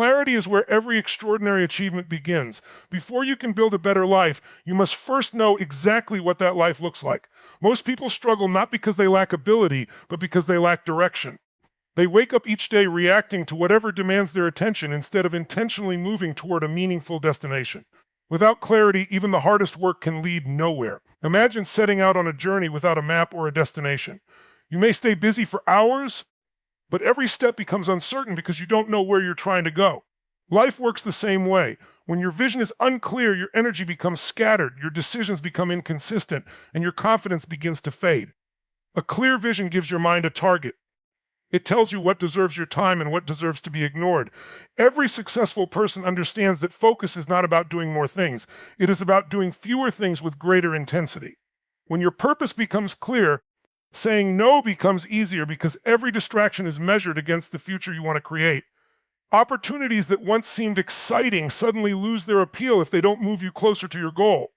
Clarity is where every extraordinary achievement begins. Before you can build a better life, you must first know exactly what that life looks like. Most people struggle not because they lack ability, but because they lack direction. They wake up each day reacting to whatever demands their attention instead of intentionally moving toward a meaningful destination. Without clarity, even the hardest work can lead nowhere. Imagine setting out on a journey without a map or a destination. You may stay busy for hours, but every step becomes uncertain because you don't know where you're trying to go. Life works the same way. When your vision is unclear, your energy becomes scattered, your decisions become inconsistent, and your confidence begins to fade. A clear vision gives your mind a target. It tells you what deserves your time and what deserves to be ignored. Every successful person understands that focus is not about doing more things. It is about doing fewer things with greater intensity. When your purpose becomes clear, saying no becomes easier because every distraction is measured against the future you want to create. Opportunities that once seemed exciting suddenly lose their appeal if they don't move you closer to your goal.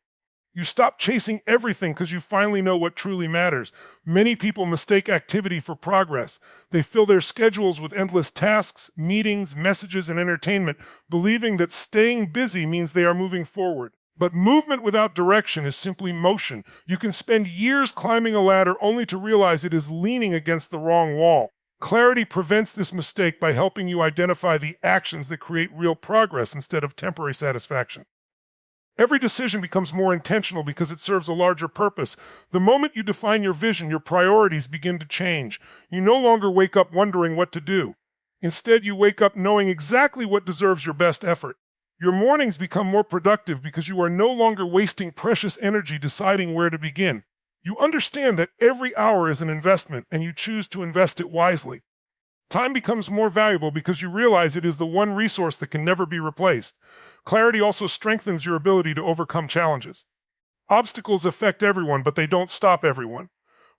You stop chasing everything because you finally know what truly matters. Many people mistake activity for progress. They fill their schedules with endless tasks, meetings, messages, and entertainment, believing that staying busy means they are moving forward. But movement without direction is simply motion. You can spend years climbing a ladder only to realize it is leaning against the wrong wall. Clarity prevents this mistake by helping you identify the actions that create real progress instead of temporary satisfaction. Every decision becomes more intentional because it serves a larger purpose. The moment you define your vision, your priorities begin to change. You no longer wake up wondering what to do. Instead, you wake up knowing exactly what deserves your best effort. Your mornings become more productive because you are no longer wasting precious energy deciding where to begin. You understand that every hour is an investment and you choose to invest it wisely. Time becomes more valuable because you realize it is the one resource that can never be replaced. Clarity also strengthens your ability to overcome challenges. Obstacles affect everyone, but they don't stop everyone.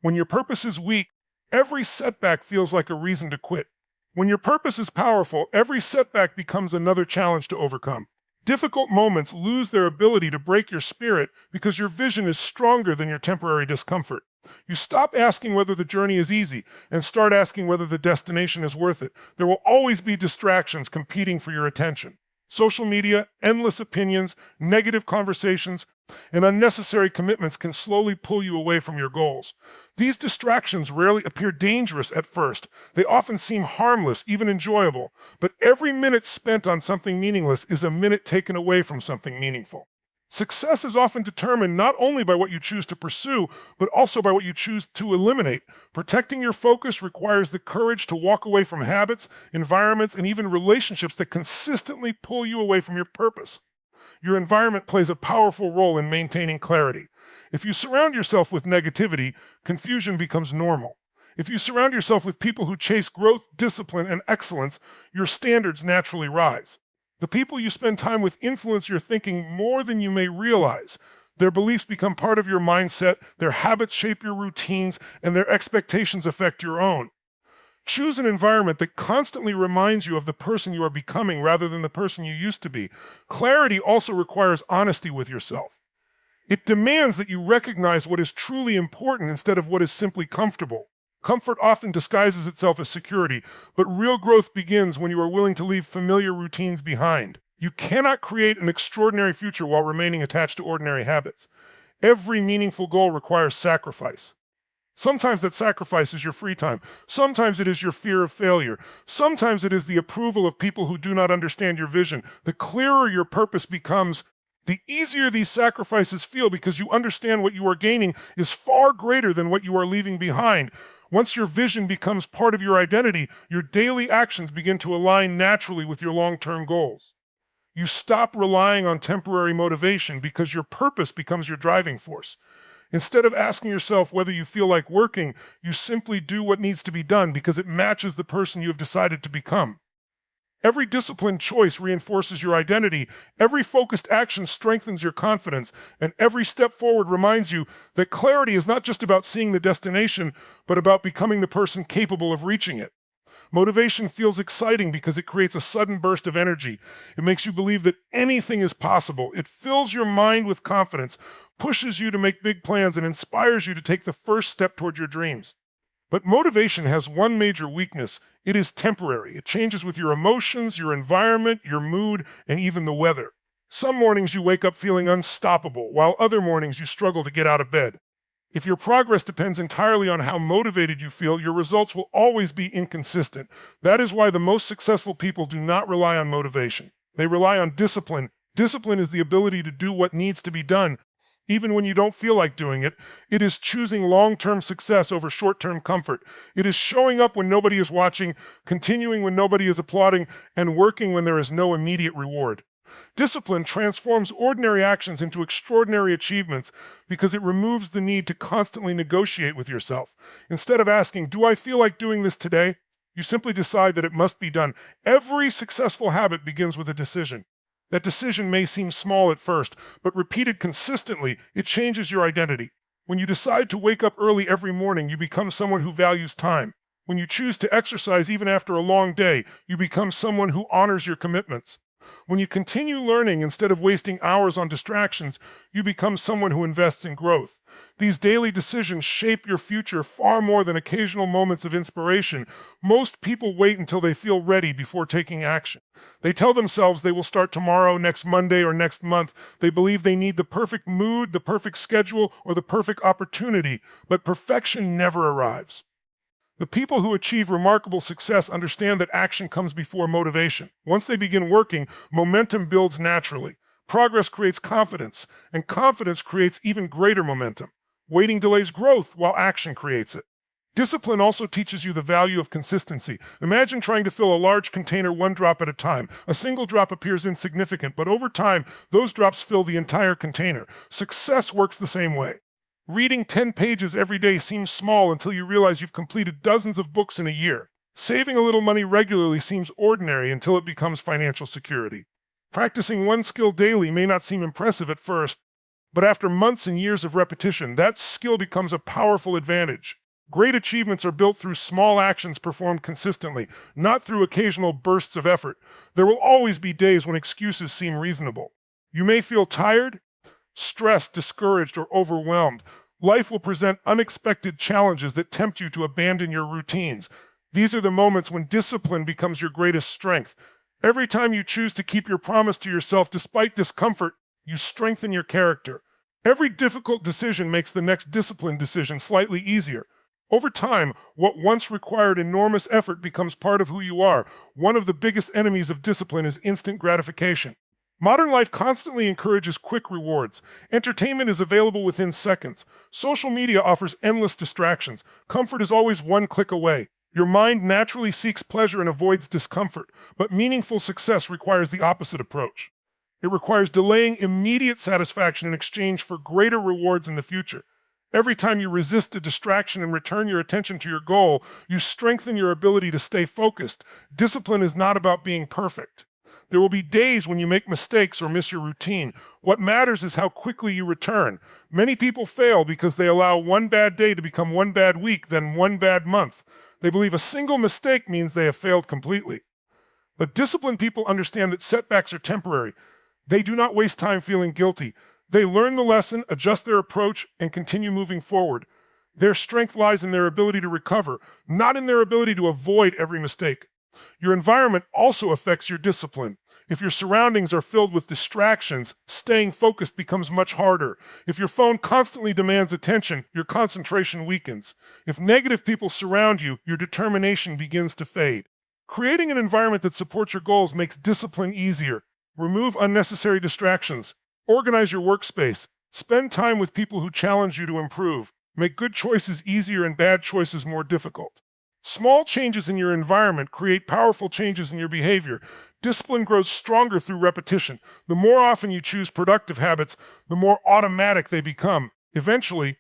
When your purpose is weak, every setback feels like a reason to quit. When your purpose is powerful, every setback becomes another challenge to overcome. Difficult moments lose their ability to break your spirit because your vision is stronger than your temporary discomfort. You stop asking whether the journey is easy and start asking whether the destination is worth it. There will always be distractions competing for your attention. Social media, endless opinions, negative conversations, and unnecessary commitments can slowly pull you away from your goals. These distractions rarely appear dangerous at first. They often seem harmless, even enjoyable. But every minute spent on something meaningless is a minute taken away from something meaningful. Success is often determined not only by what you choose to pursue, but also by what you choose to eliminate. Protecting your focus requires the courage to walk away from habits, environments, and even relationships that consistently pull you away from your purpose. Your environment plays a powerful role in maintaining clarity. If you surround yourself with negativity, confusion becomes normal. If you surround yourself with people who chase growth, discipline, and excellence, your standards naturally rise. The people you spend time with influence your thinking more than you may realize. Their beliefs become part of your mindset, their habits shape your routines, and their expectations affect your own. Choose an environment that constantly reminds you of the person you are becoming rather than the person you used to be. Clarity also requires honesty with yourself. It demands that you recognize what is truly important instead of what is simply comfortable. Comfort often disguises itself as security, but real growth begins when you are willing to leave familiar routines behind. You cannot create an extraordinary future while remaining attached to ordinary habits. Every meaningful goal requires sacrifice. Sometimes that sacrifice is your free time. Sometimes it is your fear of failure. Sometimes it is the approval of people who do not understand your vision. The clearer your purpose becomes, the easier these sacrifices feel because you understand what you are gaining is far greater than what you are leaving behind. Once your vision becomes part of your identity, your daily actions begin to align naturally with your long-term goals. You stop relying on temporary motivation because your purpose becomes your driving force. Instead of asking yourself whether you feel like working, you simply do what needs to be done because it matches the person you have decided to become. Every disciplined choice reinforces your identity, every focused action strengthens your confidence, and every step forward reminds you that clarity is not just about seeing the destination, but about becoming the person capable of reaching it. Motivation feels exciting because it creates a sudden burst of energy. It makes you believe that anything is possible. It fills your mind with confidence, pushes you to make big plans, and inspires you to take the first step toward your dreams. But motivation has one major weakness. It is temporary. It changes with your emotions, your environment, your mood, and even the weather. Some mornings you wake up feeling unstoppable, while other mornings you struggle to get out of bed. If your progress depends entirely on how motivated you feel, your results will always be inconsistent. That is why the most successful people do not rely on motivation. They rely on discipline. Discipline is the ability to do what needs to be done, even when you don't feel like doing it. It is choosing long-term success over short-term comfort. It is showing up when nobody is watching, continuing when nobody is applauding, and working when there is no immediate reward. Discipline transforms ordinary actions into extraordinary achievements because it removes the need to constantly negotiate with yourself. Instead of asking, "Do I feel like doing this today?" you simply decide that it must be done. Every successful habit begins with a decision. That decision may seem small at first, but repeated consistently, it changes your identity. When you decide to wake up early every morning, you become someone who values time. When you choose to exercise even after a long day, you become someone who honors your commitments. When you continue learning instead of wasting hours on distractions, you become someone who invests in growth. These daily decisions shape your future far more than occasional moments of inspiration. Most people wait until they feel ready before taking action. They tell themselves they will start tomorrow, next Monday, or next month. They believe they need the perfect mood, the perfect schedule, or the perfect opportunity, but perfection never arrives. The people who achieve remarkable success understand that action comes before motivation. Once they begin working, momentum builds naturally. Progress creates confidence, and confidence creates even greater momentum. Waiting delays growth, while action creates it. Discipline also teaches you the value of consistency. Imagine trying to fill a large container one drop at a time. A single drop appears insignificant, but over time, those drops fill the entire container. Success works the same way. Reading 10 pages every day seems small until you realize you've completed dozens of books in a year. Saving a little money regularly seems ordinary until it becomes financial security. Practicing one skill daily may not seem impressive at first, but after months and years of repetition, that skill becomes a powerful advantage. Great achievements are built through small actions performed consistently, not through occasional bursts of effort. There will always be days when excuses seem reasonable. You may feel tired, stressed, discouraged, or overwhelmed. Life will present unexpected challenges that tempt you to abandon your routines. These are the moments when discipline becomes your greatest strength. Every time you choose to keep your promise to yourself despite discomfort, you strengthen your character. Every difficult decision makes the next disciplined decision slightly easier. Over time, what once required enormous effort becomes part of who you are. One of the biggest enemies of discipline is instant gratification. Modern life constantly encourages quick rewards. Entertainment is available within seconds. Social media offers endless distractions. Comfort is always one click away. Your mind naturally seeks pleasure and avoids discomfort, but meaningful success requires the opposite approach. It requires delaying immediate satisfaction in exchange for greater rewards in the future. Every time you resist a distraction and return your attention to your goal, you strengthen your ability to stay focused. Discipline is not about being perfect. There will be days when you make mistakes or miss your routine. What matters is how quickly you return. Many people fail because they allow one bad day to become one bad week, then one bad month. They believe a single mistake means they have failed completely. But disciplined people understand that setbacks are temporary. They do not waste time feeling guilty. They learn the lesson, adjust their approach, and continue moving forward. Their strength lies in their ability to recover, not in their ability to avoid every mistake. Your environment also affects your discipline. If your surroundings are filled with distractions, staying focused becomes much harder. If your phone constantly demands attention, your concentration weakens. If negative people surround you, your determination begins to fade. Creating an environment that supports your goals makes discipline easier. Remove unnecessary distractions. Organize your workspace. Spend time with people who challenge you to improve. Make good choices easier and bad choices more difficult. Small changes in your environment create powerful changes in your behavior. Discipline grows stronger through repetition. The more often you choose productive habits, the more automatic they become. Eventually,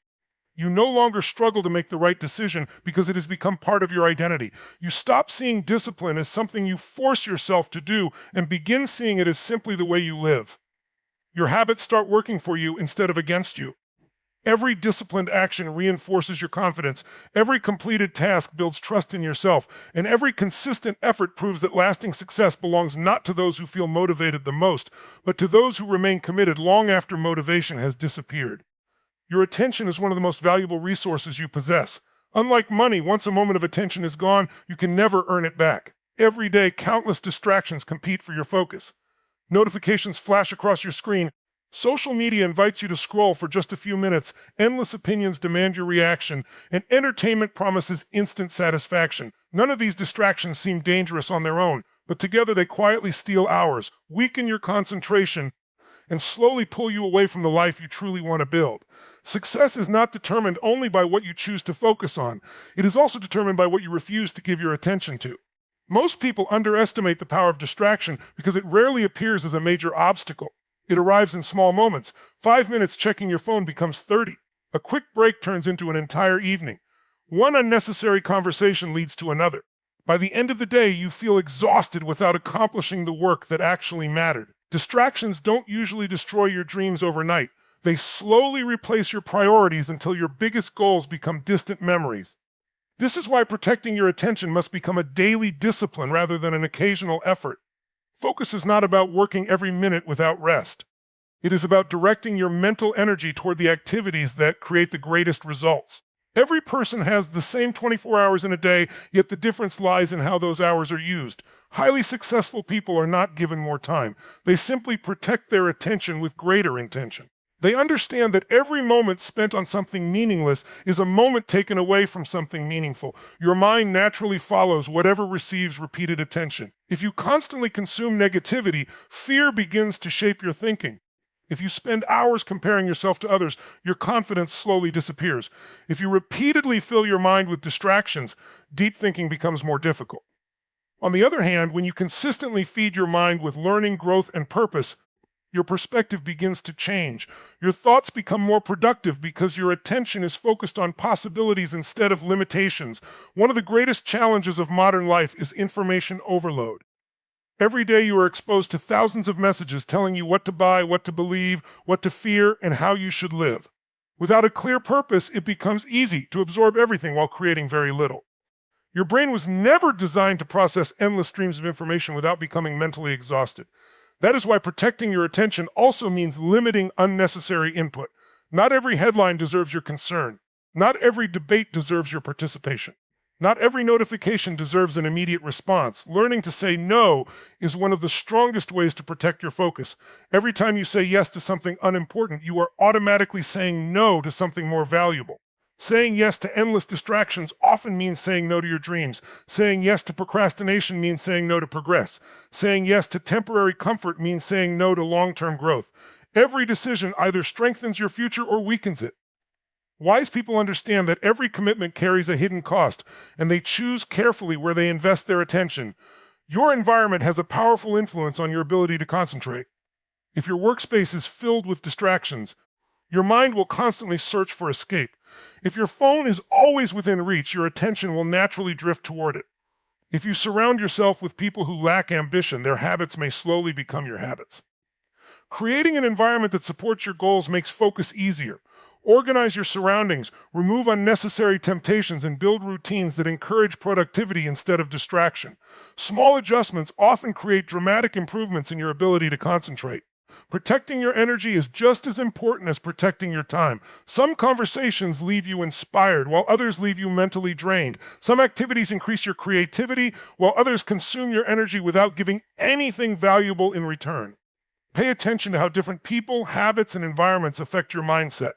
you no longer struggle to make the right decision because it has become part of your identity. You stop seeing discipline as something you force yourself to do and begin seeing it as simply the way you live. Your habits start working for you instead of against you. Every disciplined action reinforces your confidence. Every completed task builds trust in yourself. And every consistent effort proves that lasting success belongs not to those who feel motivated the most, but to those who remain committed long after motivation has disappeared. Your attention is one of the most valuable resources you possess. Unlike money, once a moment of attention is gone, you can never earn it back. Every day, countless distractions compete for your focus. Notifications flash across your screen. Social media invites you to scroll for just a few minutes. Endless opinions demand your reaction. And entertainment promises instant satisfaction. None of these distractions seem dangerous on their own, but together they quietly steal hours, weaken your concentration, and slowly pull you away from the life you truly want to build. Success is not determined only by what you choose to focus on. It is also determined by what you refuse to give your attention to. Most people underestimate the power of distraction because it rarely appears as a major obstacle. It arrives in small moments. 5 minutes checking your phone becomes 30. A quick break turns into an entire evening. One unnecessary conversation leads to another. By the end of the day, you feel exhausted without accomplishing the work that actually mattered. Distractions don't usually destroy your dreams overnight. They slowly replace your priorities until your biggest goals become distant memories. This is why protecting your attention must become a daily discipline rather than an occasional effort. Focus is not about working every minute without rest. It is about directing your mental energy toward the activities that create the greatest results. Every person has the same 24 hours in a day, yet the difference lies in how those hours are used. Highly successful people are not given more time. They simply protect their attention with greater intention. They understand that every moment spent on something meaningless is a moment taken away from something meaningful. Your mind naturally follows whatever receives repeated attention. If you constantly consume negativity, fear begins to shape your thinking. If you spend hours comparing yourself to others, your confidence slowly disappears. If you repeatedly fill your mind with distractions, deep thinking becomes more difficult. On the other hand, when you consistently feed your mind with learning, growth, and purpose, your perspective begins to change. Your thoughts become more productive because your attention is focused on possibilities instead of limitations. One of the greatest challenges of modern life is information overload. Every day you are exposed to thousands of messages telling you what to buy, what to believe, what to fear, and how you should live. Without a clear purpose, it becomes easy to absorb everything while creating very little. Your brain was never designed to process endless streams of information without becoming mentally exhausted. That is why protecting your attention also means limiting unnecessary input. Not every headline deserves your concern. Not every debate deserves your participation. Not every notification deserves an immediate response. Learning to say no is one of the strongest ways to protect your focus. Every time you say yes to something unimportant, you are automatically saying no to something more valuable. Saying yes to endless distractions often means saying no to your dreams. Saying yes to procrastination means saying no to progress. Saying yes to temporary comfort means saying no to long-term growth. Every decision either strengthens your future or weakens it. Wise people understand that every commitment carries a hidden cost, and they choose carefully where they invest their attention. Your environment has a powerful influence on your ability to concentrate. If your workspace is filled with distractions, your mind will constantly search for escape. If your phone is always within reach, your attention will naturally drift toward it. If you surround yourself with people who lack ambition, their habits may slowly become your habits. Creating an environment that supports your goals makes focus easier. Organize your surroundings, remove unnecessary temptations, and build routines that encourage productivity instead of distraction. Small adjustments often create dramatic improvements in your ability to concentrate. Protecting your energy is just as important as protecting your time. Some conversations leave you inspired, while others leave you mentally drained. Some activities increase your creativity, while others consume your energy without giving anything valuable in return. Pay attention to how different people, habits, and environments affect your mindset.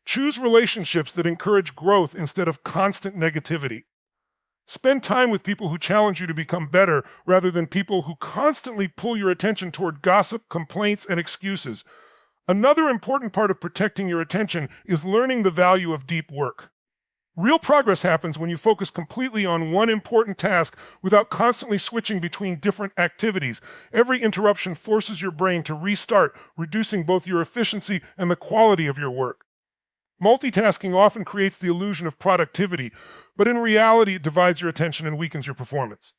Choose relationships that encourage growth instead of constant negativity. Spend time with people who challenge you to become better rather than people who constantly pull your attention toward gossip, complaints, and excuses. Another important part of protecting your attention is learning the value of deep work. Real progress happens when you focus completely on one important task without constantly switching between different activities. Every interruption forces your brain to restart, reducing both your efficiency and the quality of your work. Multitasking often creates the illusion of productivity, but in reality, it divides your attention and weakens your performance.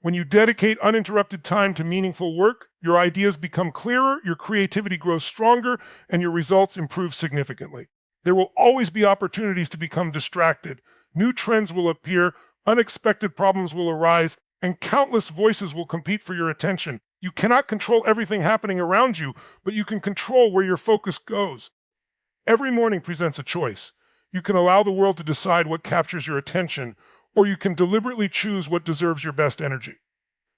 When you dedicate uninterrupted time to meaningful work, your ideas become clearer, your creativity grows stronger, and your results improve significantly. There will always be opportunities to become distracted. New trends will appear, unexpected problems will arise, and countless voices will compete for your attention. You cannot control everything happening around you, but you can control where your focus goes. Every morning presents a choice. You can allow the world to decide what captures your attention, or you can deliberately choose what deserves your best energy.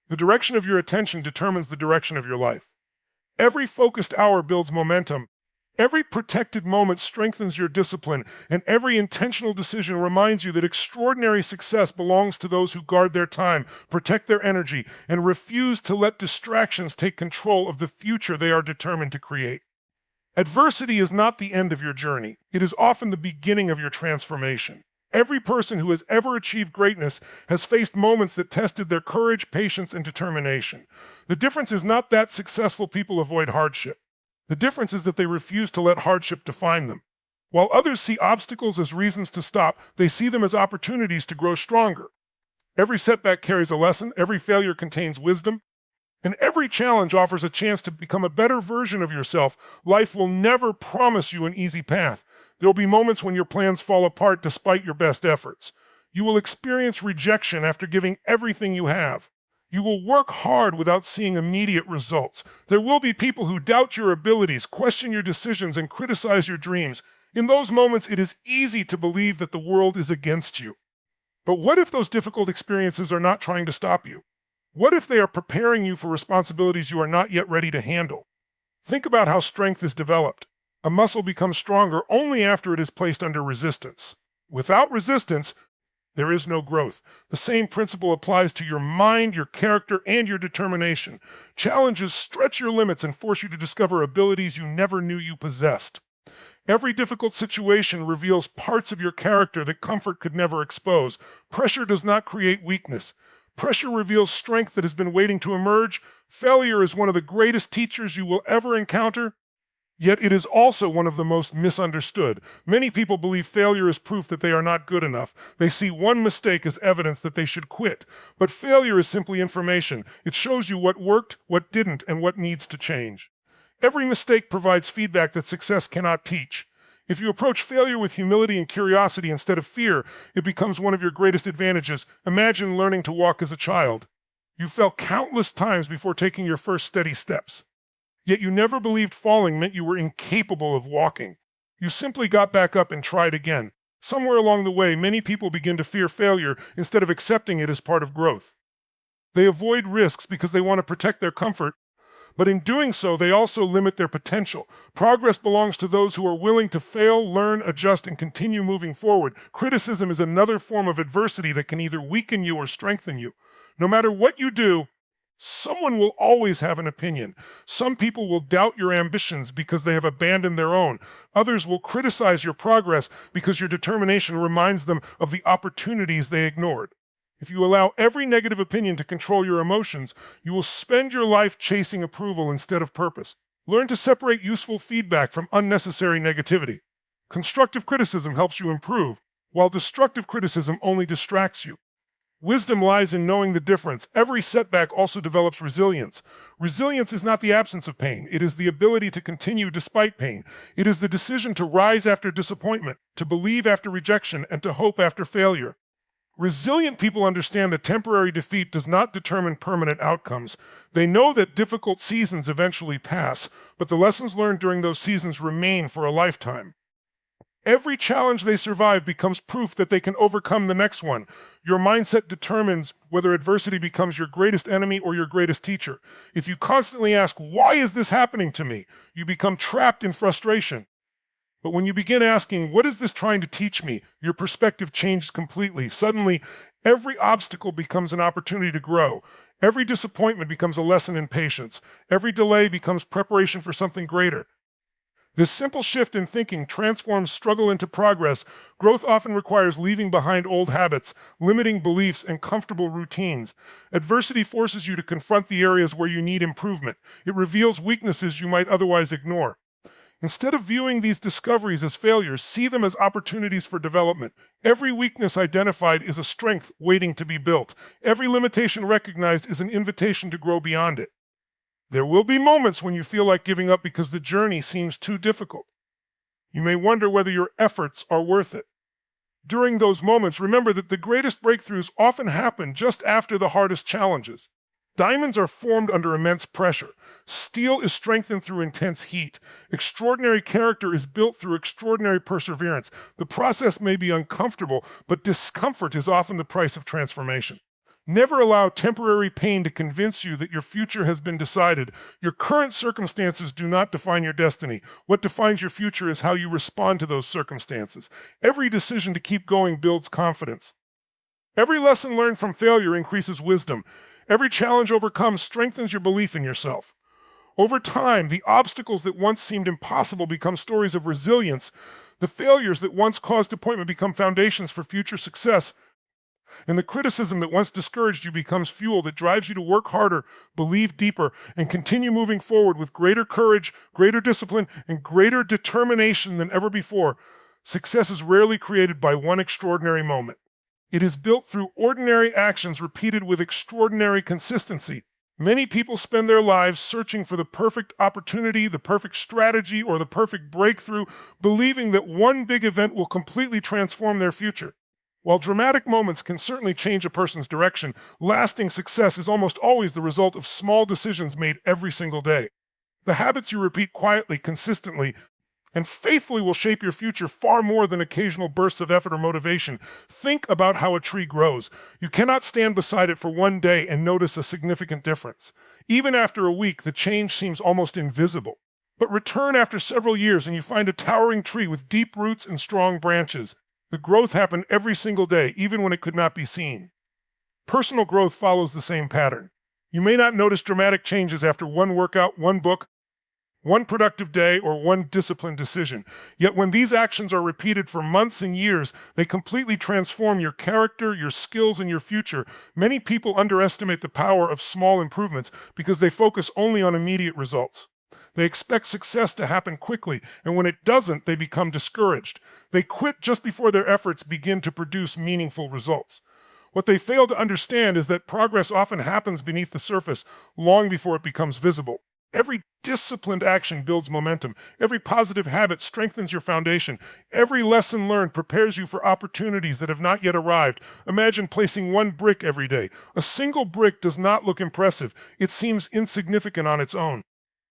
The direction of your attention determines the direction of your life. Every focused hour builds momentum. Every protected moment strengthens your discipline, and every intentional decision reminds you that extraordinary success belongs to those who guard their time, protect their energy, and refuse to let distractions take control of the future they are determined to create. Adversity is not the end of your journey. It is often the beginning of your transformation. Every person who has ever achieved greatness has faced moments that tested their courage, patience, and determination. The difference is not that successful people avoid hardship. The difference is that they refuse to let hardship define them. While others see obstacles as reasons to stop, they see them as opportunities to grow stronger. Every setback carries a lesson, every failure contains wisdom, and every challenge offers a chance to become a better version of yourself. Life will never promise you an easy path. There will be moments when your plans fall apart despite your best efforts. You will experience rejection after giving everything you have. You will work hard without seeing immediate results. There will be people who doubt your abilities, question your decisions, and criticize your dreams. In those moments, it is easy to believe that the world is against you. But what if those difficult experiences are not trying to stop you? What if they are preparing you for responsibilities you are not yet ready to handle? Think about how strength is developed. A muscle becomes stronger only after it is placed under resistance. Without resistance, there is no growth. The same principle applies to your mind, your character, and your determination. Challenges stretch your limits and force you to discover abilities you never knew you possessed. Every difficult situation reveals parts of your character that comfort could never expose. Pressure does not create weakness. Pressure reveals strength that has been waiting to emerge. Failure is one of the greatest teachers you will ever encounter, yet it is also one of the most misunderstood. Many people believe failure is proof that they are not good enough. They see one mistake as evidence that they should quit. But failure is simply information. It shows you what worked, what didn't, and what needs to change. Every mistake provides feedback that success cannot teach. If you approach failure with humility and curiosity instead of fear, it becomes one of your greatest advantages. Imagine learning to walk as a child. You fell countless times before taking your first steady steps. Yet you never believed falling meant you were incapable of walking. You simply got back up and tried again. Somewhere along the way, many people begin to fear failure instead of accepting it as part of growth. They avoid risks because they want to protect their comfort, but in doing so, they also limit their potential. Progress belongs to those who are willing to fail, learn, adjust, and continue moving forward. Criticism is another form of adversity that can either weaken you or strengthen you. No matter what you do, someone will always have an opinion. Some people will doubt your ambitions because they have abandoned their own. Others will criticize your progress because your determination reminds them of the opportunities they ignored. If you allow every negative opinion to control your emotions, you will spend your life chasing approval instead of purpose. Learn to separate useful feedback from unnecessary negativity. Constructive criticism helps you improve, while destructive criticism only distracts you. Wisdom lies in knowing the difference. Every setback also develops resilience. Resilience is not the absence of pain. It is the ability to continue despite pain. It is the decision to rise after disappointment, to believe after rejection, and to hope after failure. Resilient people understand that temporary defeat does not determine permanent outcomes. They know that difficult seasons eventually pass, but the lessons learned during those seasons remain for a lifetime. Every challenge they survive becomes proof that they can overcome the next one. Your mindset determines whether adversity becomes your greatest enemy or your greatest teacher. If you constantly ask, "Why is this happening to me?" you become trapped in frustration. But when you begin asking, "What is this trying to teach me?" your perspective changes completely. Suddenly, every obstacle becomes an opportunity to grow. Every disappointment becomes a lesson in patience. Every delay becomes preparation for something greater. This simple shift in thinking transforms struggle into progress. Growth often requires leaving behind old habits, limiting beliefs, and comfortable routines. Adversity forces you to confront the areas where you need improvement. It reveals weaknesses you might otherwise ignore. Instead of viewing these discoveries as failures, see them as opportunities for development. Every weakness identified is a strength waiting to be built. Every limitation recognized is an invitation to grow beyond it. There will be moments when you feel like giving up because the journey seems too difficult. You may wonder whether your efforts are worth it. During those moments, remember that the greatest breakthroughs often happen just after the hardest challenges. Diamonds are formed under immense pressure. Steel is strengthened through intense heat. Extraordinary character is built through extraordinary perseverance. The process may be uncomfortable, but discomfort is often the price of transformation. Never allow temporary pain to convince you that your future has been decided. Your current circumstances do not define your destiny. What defines your future is how you respond to those circumstances. Every decision to keep going builds confidence. Every lesson learned from failure increases wisdom. Every challenge overcome strengthens your belief in yourself. Over time, the obstacles that once seemed impossible become stories of resilience. The failures that once caused disappointment become foundations for future success. And the criticism that once discouraged you becomes fuel that drives you to work harder, believe deeper, and continue moving forward with greater courage, greater discipline, and greater determination than ever before. Success is rarely created by one extraordinary moment. It is built through ordinary actions repeated with extraordinary consistency. Many people spend their lives searching for the perfect opportunity, the perfect strategy, or the perfect breakthrough, believing that one big event will completely transform their future. While dramatic moments can certainly change a person's direction, lasting success is almost always the result of small decisions made every single day. The habits you repeat quietly, consistently, and faithfully will shape your future far more than occasional bursts of effort or motivation. Think about how a tree grows. You cannot stand beside it for one day and notice a significant difference. Even after a week, the change seems almost invisible. But return after several years and you find a towering tree with deep roots and strong branches. The growth happened every single day, even when it could not be seen. Personal growth follows the same pattern. You may not notice dramatic changes after one workout, one book, one productive day, or one disciplined decision. Yet when these actions are repeated for months and years, they completely transform your character, your skills, and your future. Many people underestimate the power of small improvements because they focus only on immediate results. They expect success to happen quickly, and when it doesn't, they become discouraged. They quit just before their efforts begin to produce meaningful results. What they fail to understand is that progress often happens beneath the surface long before it becomes visible. Every disciplined action builds momentum. Every positive habit strengthens your foundation. Every lesson learned prepares you for opportunities that have not yet arrived. Imagine placing one brick every day. A single brick does not look impressive. It seems insignificant on its own.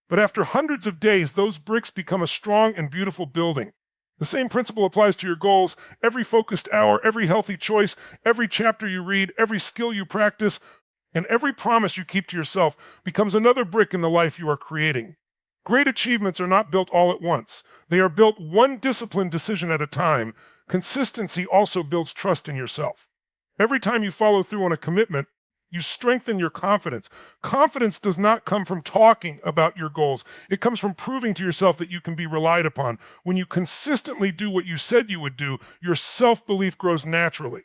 But after hundreds of days, those bricks become a strong and beautiful building. The same principle applies to your goals. Every focused hour, every healthy choice, every chapter you read, every skill you practice, and every promise you keep to yourself becomes another brick in the life you are creating. Great achievements are not built all at once. They are built one disciplined decision at a time. Consistency also builds trust in yourself. Every time you follow through on a commitment, you strengthen your confidence. Confidence does not come from talking about your goals. It comes from proving to yourself that you can be relied upon. When you consistently do what you said you would do, your self-belief grows naturally.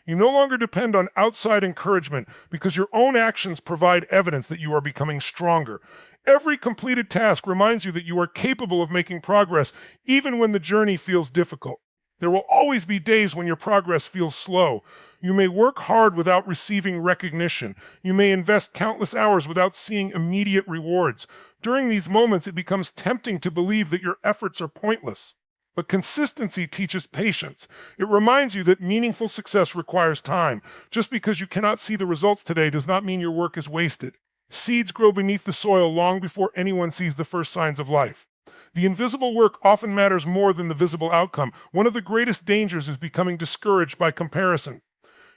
You no longer depend on outside encouragement because your own actions provide evidence that you are becoming stronger. Every completed task reminds you that you are capable of making progress, even when the journey feels difficult. There will always be days when your progress feels slow. You may work hard without receiving recognition. You may invest countless hours without seeing immediate rewards. During these moments, it becomes tempting to believe that your efforts are pointless. But consistency teaches patience. It reminds you that meaningful success requires time. Just because you cannot see the results today does not mean your work is wasted. Seeds grow beneath the soil long before anyone sees the first signs of life. The invisible work often matters more than the visible outcome. One of the greatest dangers is becoming discouraged by comparison.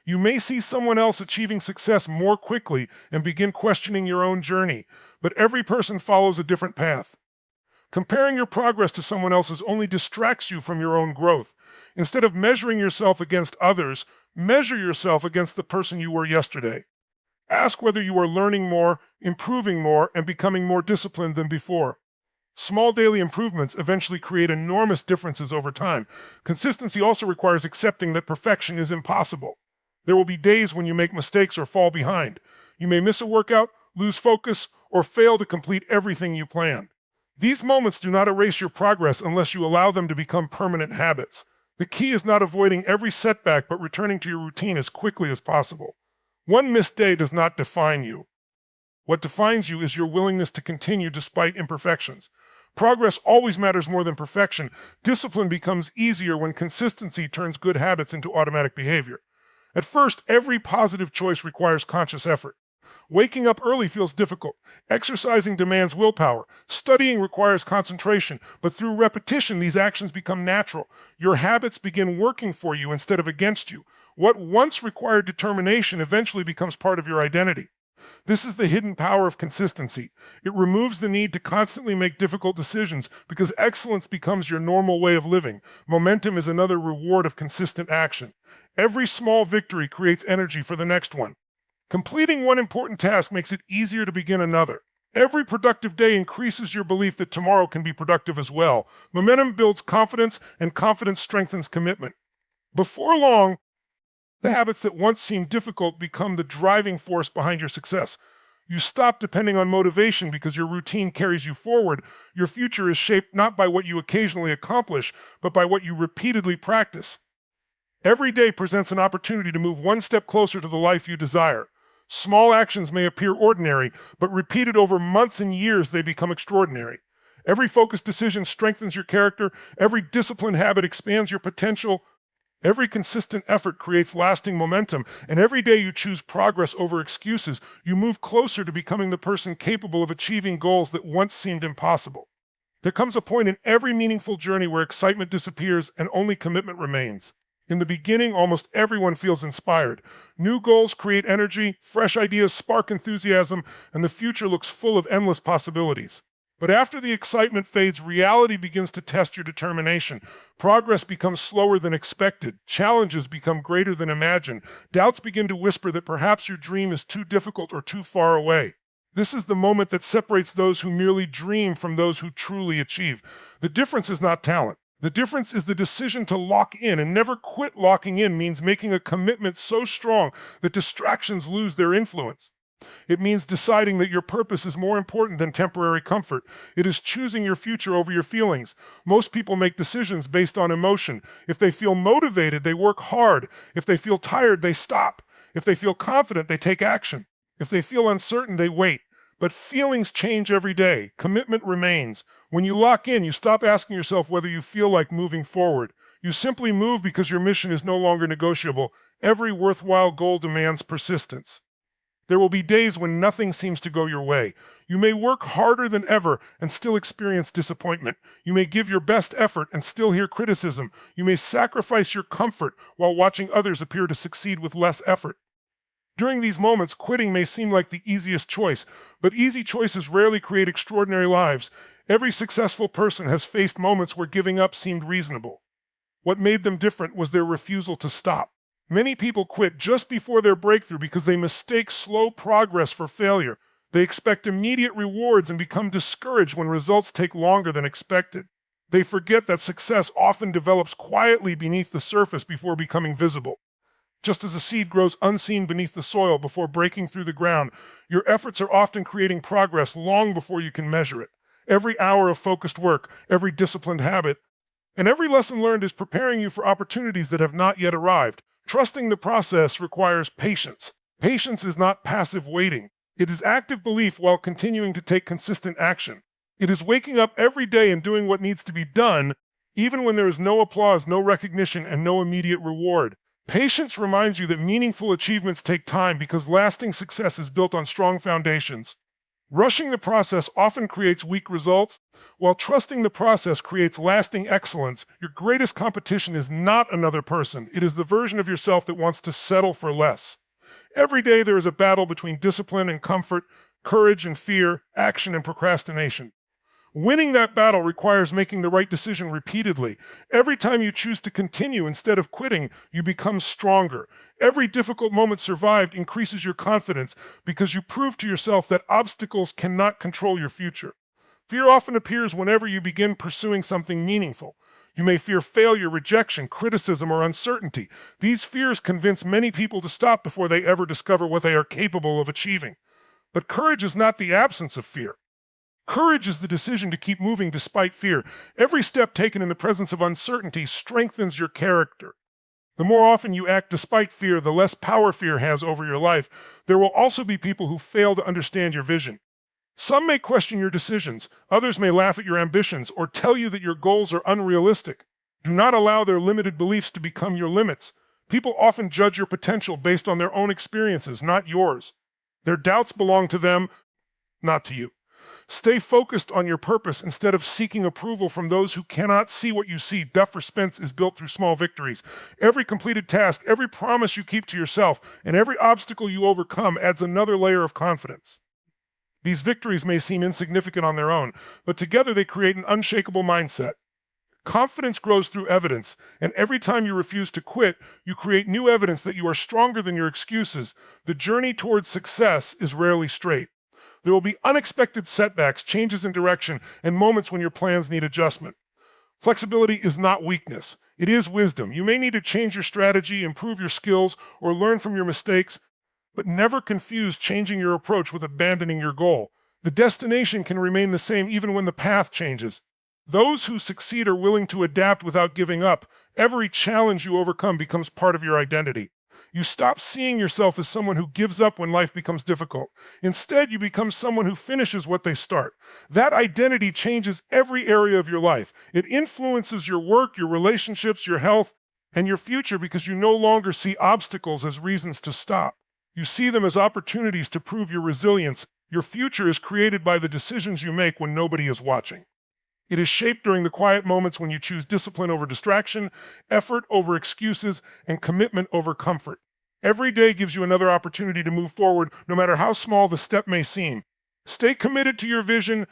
You may see someone else achieving success more quickly and begin questioning your own journey, but every person follows a different path. Comparing your progress to someone else's only distracts you from your own growth. Instead of measuring yourself against others, measure yourself against the person you were yesterday. Ask whether you are learning more, improving more, and becoming more disciplined than before. Small daily improvements eventually create enormous differences over time. Consistency also requires accepting that perfection is impossible. There will be days when you make mistakes or fall behind. You may miss a workout, lose focus, or fail to complete everything you planned. These moments do not erase your progress unless you allow them to become permanent habits. The key is not avoiding every setback, but returning to your routine as quickly as possible. One missed day does not define you. What defines you is your willingness to continue despite imperfections. Progress always matters more than perfection. Discipline becomes easier when consistency turns good habits into automatic behavior. At first, every positive choice requires conscious effort. Waking up early feels difficult. Exercising demands willpower. Studying requires concentration. But through repetition, these actions become natural. Your habits begin working for you instead of against you. What once required determination eventually becomes part of your identity. This is the hidden power of consistency. It removes the need to constantly make difficult decisions because excellence becomes your normal way of living. Momentum is another reward of consistent action. Every small victory creates energy for the next one. Completing one important task makes it easier to begin another. Every productive day increases your belief that tomorrow can be productive as well. Momentum builds confidence, and confidence strengthens commitment. Before long, the habits that once seemed difficult become the driving force behind your success. You stop depending on motivation because your routine carries you forward. Your future is shaped not by what you occasionally accomplish, but by what you repeatedly practice. Every day presents an opportunity to move one step closer to the life you desire. Small actions may appear ordinary, but repeated over months and years, they become extraordinary. Every focused decision strengthens your character. Every disciplined habit expands your potential. Every consistent effort creates lasting momentum. And every day you choose progress over excuses, you move closer to becoming the person capable of achieving goals that once seemed impossible. There comes a point in every meaningful journey where excitement disappears and only commitment remains. In the beginning, almost everyone feels inspired. New goals create energy, fresh ideas spark enthusiasm, and the future looks full of endless possibilities. But after the excitement fades, reality begins to test your determination. Progress becomes slower than expected. Challenges become greater than imagined. Doubts begin to whisper that perhaps your dream is too difficult or too far away. This is the moment that separates those who merely dream from those who truly achieve. The difference is not talent. The difference is the decision to lock in, and never quit. Locking in means making a commitment so strong that distractions lose their influence. It means deciding that your purpose is more important than temporary comfort. It is choosing your future over your feelings. Most people make decisions based on emotion. If they feel motivated, they work hard. If they feel tired, they stop. If they feel confident, they take action. If they feel uncertain, they wait. But feelings change every day. Commitment remains. When you lock in, you stop asking yourself whether you feel like moving forward. You simply move because your mission is no longer negotiable. Every worthwhile goal demands persistence. There will be days when nothing seems to go your way. You may work harder than ever and still experience disappointment. You may give your best effort and still hear criticism. You may sacrifice your comfort while watching others appear to succeed with less effort. During these moments, quitting may seem like the easiest choice, but easy choices rarely create extraordinary lives. Every successful person has faced moments where giving up seemed reasonable. What made them different was their refusal to stop. Many people quit just before their breakthrough because they mistake slow progress for failure. They expect immediate rewards and become discouraged when results take longer than expected. They forget that success often develops quietly beneath the surface before becoming visible. Just as a seed grows unseen beneath the soil before breaking through the ground, your efforts are often creating progress long before you can measure it. Every hour of focused work, every disciplined habit, and every lesson learned is preparing you for opportunities that have not yet arrived. Trusting the process requires patience. Patience is not passive waiting. It is active belief while continuing to take consistent action. It is waking up every day and doing what needs to be done, even when there is no applause, no recognition, and no immediate reward. Patience reminds you that meaningful achievements take time because lasting success is built on strong foundations. Rushing the process often creates weak results, while trusting the process creates lasting excellence. Your greatest competition is not another person. It is the version of yourself that wants to settle for less. Every day there is a battle between discipline and comfort, courage and fear, action and procrastination. Winning that battle requires making the right decision repeatedly. Every time you choose to continue instead of quitting, you become stronger. Every difficult moment survived increases your confidence because you prove to yourself that obstacles cannot control your future. Fear often appears whenever you begin pursuing something meaningful. You may fear failure, rejection, criticism, or uncertainty. These fears convince many people to stop before they ever discover what they are capable of achieving. But courage is not the absence of fear. Courage is the decision to keep moving despite fear. Every step taken in the presence of uncertainty strengthens your character. The more often you act despite fear, the less power fear has over your life. There will also be people who fail to understand your vision. Some may question your decisions. Others may laugh at your ambitions or tell you that your goals are unrealistic. Do not allow their limited beliefs to become your limits. People often judge your potential based on their own experiences, not yours. Their doubts belong to them, not to you. Stay focused on your purpose instead of seeking approval from those who cannot see what you see. Duffer Spence is built through small victories. Every completed task, every promise you keep to yourself, and every obstacle you overcome adds another layer of confidence. These victories may seem insignificant on their own, but together they create an unshakable mindset. Confidence grows through evidence, and every time you refuse to quit, you create new evidence that you are stronger than your excuses. The journey towards success is rarely straight. There will be unexpected setbacks, changes in direction, and moments when your plans need adjustment. Flexibility is not weakness. It is wisdom. You may need to change your strategy, improve your skills, or learn from your mistakes, but never confuse changing your approach with abandoning your goal. The destination can remain the same even when the path changes. Those who succeed are willing to adapt without giving up. Every challenge you overcome becomes part of your identity. You stop seeing yourself as someone who gives up when life becomes difficult. Instead, you become someone who finishes what they start. That identity changes every area of your life. It influences your work, your relationships, your health, and your future because you no longer see obstacles as reasons to stop. You see them as opportunities to prove your resilience. Your future is created by the decisions you make when nobody is watching. It is shaped during the quiet moments when you choose discipline over distraction, effort over excuses, and commitment over comfort. Every day gives you another opportunity to move forward, no matter how small the step may seem. Stay committed to your vision.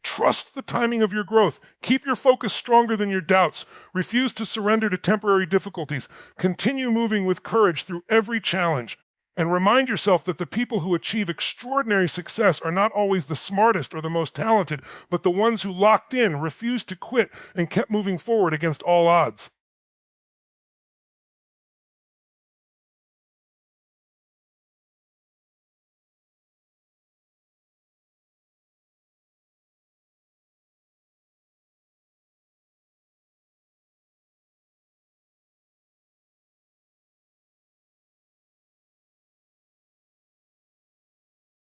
Trust the timing of your growth. Keep your focus stronger than your doubts. Refuse to surrender to temporary difficulties. Continue moving with courage through every challenge. And remind yourself that the people who achieve extraordinary success are not always the smartest or the most talented, but the ones who locked in, refused to quit, and kept moving forward against all odds.